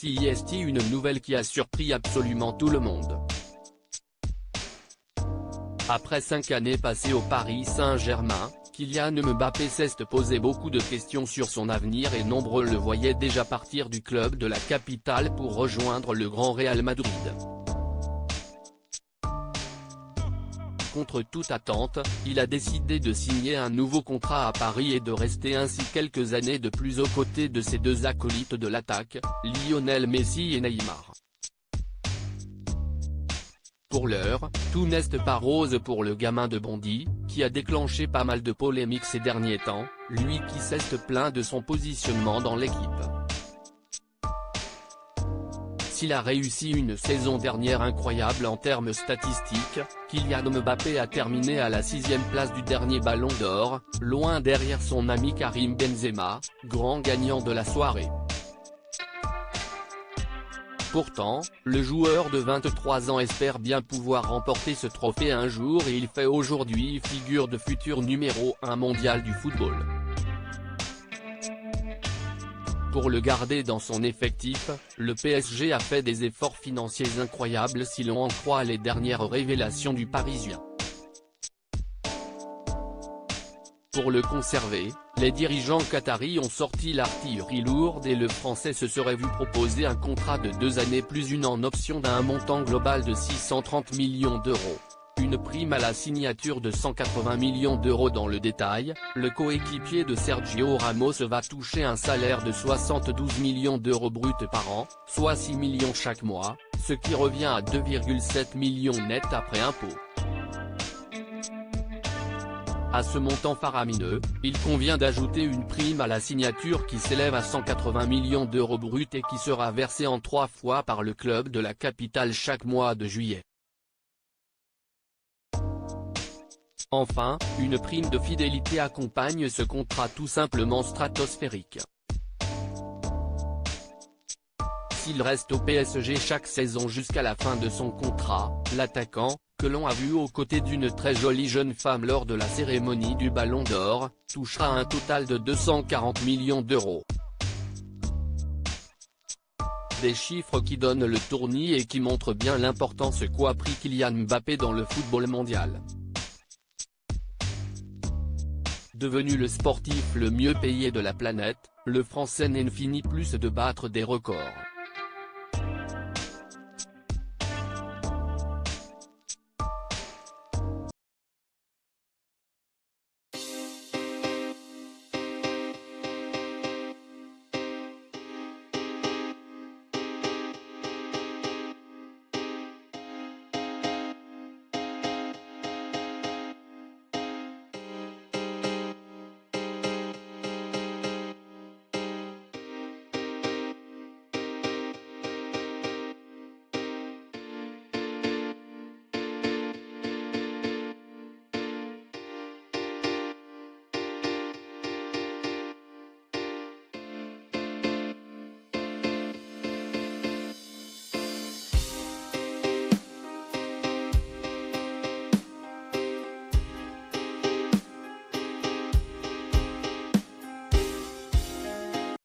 C'est une nouvelle qui a surpris absolument tout le monde. Après 5 années passées au Paris Saint-Germain, Kylian Mbappé s'est posé beaucoup de questions sur son avenir et nombreux le voyaient déjà partir du club de la capitale pour rejoindre le grand Real Madrid. Contre toute attente, il a décidé de signer un nouveau contrat à Paris et de rester ainsi quelques années de plus aux côtés de ses deux acolytes de l'attaque, Lionel Messi et Neymar. Pour l'heure, tout n'est pas rose pour le gamin de Bondy, qui a déclenché pas mal de polémiques ces derniers temps, lui qui s'est plaint de son positionnement dans l'équipe. S'il a réussi une saison dernière incroyable en termes statistiques, Kylian Mbappé a terminé à la 6e place du dernier Ballon d'Or, loin derrière son ami Karim Benzema, grand gagnant de la soirée. Pourtant, le joueur de 23 ans espère bien pouvoir remporter ce trophée un jour et il fait aujourd'hui figure de futur numéro 1 mondial du football. Pour le garder dans son effectif, le PSG a fait des efforts financiers incroyables si l'on en croit les dernières révélations du Parisien. Pour le conserver, les dirigeants qataris ont sorti l'artillerie lourde et le Français se serait vu proposer un contrat de 2 années plus une en option d'un montant global de 630 millions d'euros. Une prime à la signature de 180 millions d'euros dans le détail, le coéquipier de Sergio Ramos va toucher un salaire de 72 millions d'euros bruts par an, soit 6 millions chaque mois, ce qui revient à 2,7 millions net après impôts. À ce montant faramineux, il convient d'ajouter une prime à la signature qui s'élève à 180 millions d'euros bruts et qui sera versée en 3 fois par le club de la capitale chaque mois de juillet. Enfin, une prime de fidélité accompagne ce contrat tout simplement stratosphérique. S'il reste au PSG chaque saison jusqu'à la fin de son contrat, l'attaquant, que l'on a vu aux côtés d'une très jolie jeune femme lors de la cérémonie du Ballon d'Or, touchera un total de 240 millions d'euros. Des chiffres qui donnent le tournis et qui montrent bien l'importance qu'a pris Kylian Mbappé dans le football mondial. Devenu le sportif le mieux payé de la planète, le Français n'en finit plus de battre des records.